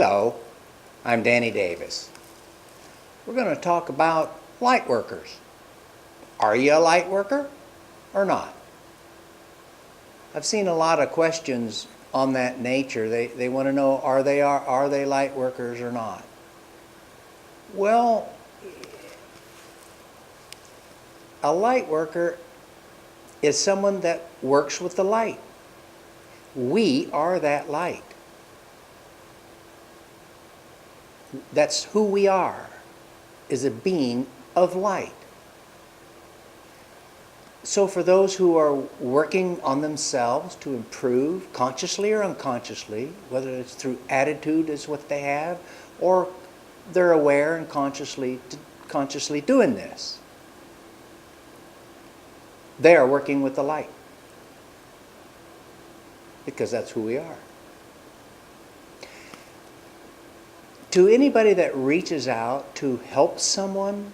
Hello, I'm Danny Davis. We're going to talk about light workers. Are you a light worker or not? I've seen a lot of questions on that nature. They want to know, are they light workers or not? Well, a light worker is someone that works with the light. We are that light. That's who we are, is a being of light. So for those who are working on themselves to improve, consciously or unconsciously, whether it's through attitude is what they have, or they're aware and consciously doing this, they are working with the light. Because that's who we are. To anybody that reaches out to help someone,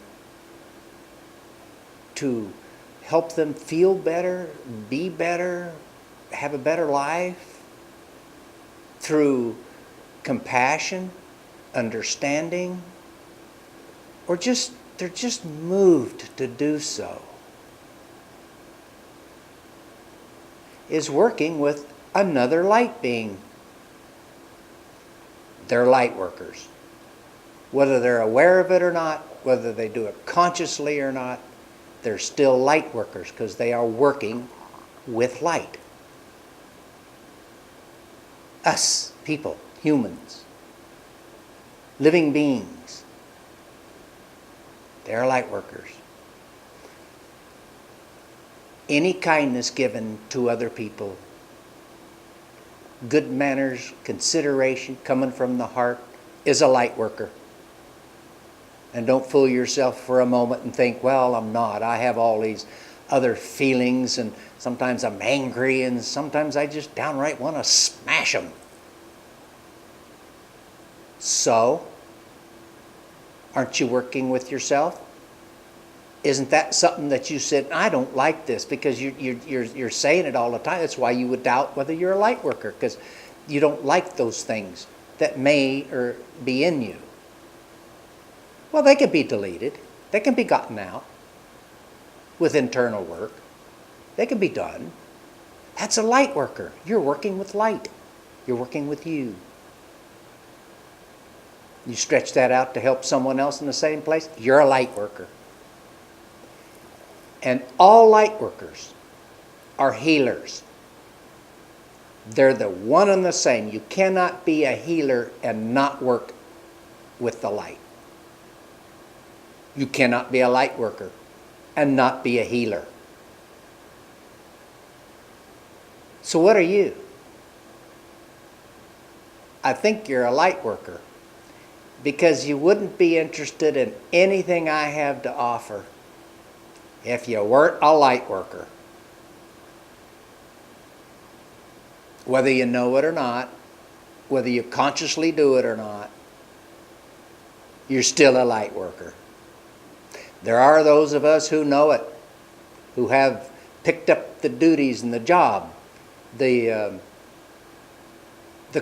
to help them feel better, be better, have a better life, through compassion, understanding, or they're just moved to do so, is working with another light being. They're light workers. Whether they're aware of it or not, whether they do it consciously or not, they're still light workers because they are working with light. Us, people, humans, living beings, they're light workers. Any kindness given to other people, good manners, consideration coming from the heart, is a light worker. And don't fool yourself for a moment and think, well, I'm not. I have all these other feelings, and sometimes I'm angry, and sometimes I just downright want to smash them. So, aren't you working with yourself? Isn't that something that you said, I don't like this, because you're saying it all the time. That's why you would doubt whether you're a light worker, because you don't like those things that may or be in you. Well, they can be deleted. They can be gotten out with internal work. They can be done. That's a light worker. You're working with light. You're working with you. You stretch that out to help someone else in the same place, you're a light worker. And all light workers are healers. They're the one and the same. You cannot be a healer and not work with the light. You cannot be a light worker and not be a healer. So what are you? I think you're a light worker, because you wouldn't be interested in anything I have to offer if you weren't a light worker. Whether you know it or not, whether you consciously do it or not, you're still a light worker. There are those of us who know it, who have picked up the duties and the job, the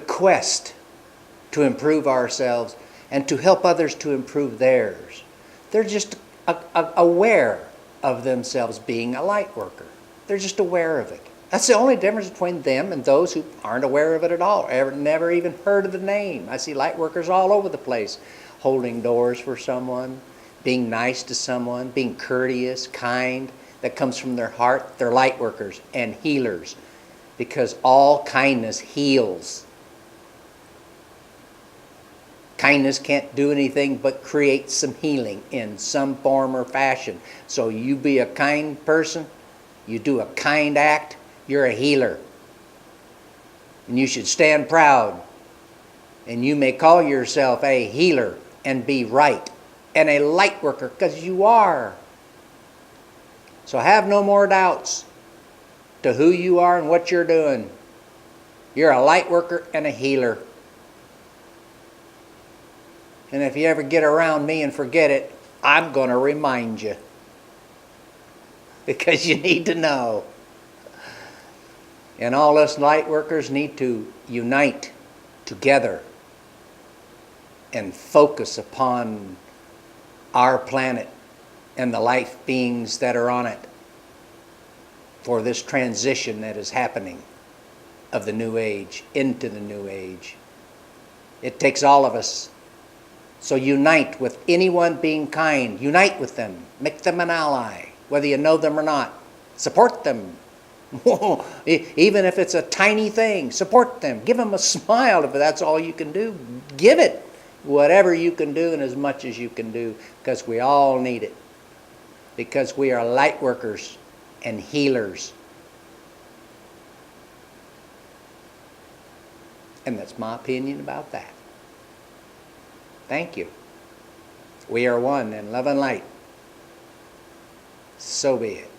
quest to improve ourselves and to help others to improve theirs. They're just aware of themselves being a light worker. They're just aware of it. That's the only difference between them and those who aren't aware of it at all, never even heard of the name. I see light workers all over the place, holding doors for someone, being nice to someone, being courteous, kind. That comes from their heart. They're light workers and healers, because all kindness heals. Kindness can't do anything but create some healing in some form or fashion. So you be a kind person, you do a kind act, you're a healer. And you should stand proud. And you may call yourself a healer and be right, and a light worker, because you are. So have no more doubts to who you are and what you're doing. You're a light worker and a healer. And if you ever get around me and forget it, I'm going to remind you. Because you need to know. And all us light workers need to unite together and focus upon our planet and the life beings that are on it for this transition that is happening of the new age into the new age. It takes all of us. So unite with anyone being kind. Unite with them. Make them an ally, whether you know them or not. Support them. Even if it's a tiny thing, support them. Give them a smile if that's all you can do. Give it whatever you can do and as much as you can do, because we all need it. Because we are light workers and healers. And that's my opinion about that. Thank you. We are one in love and light. So be it.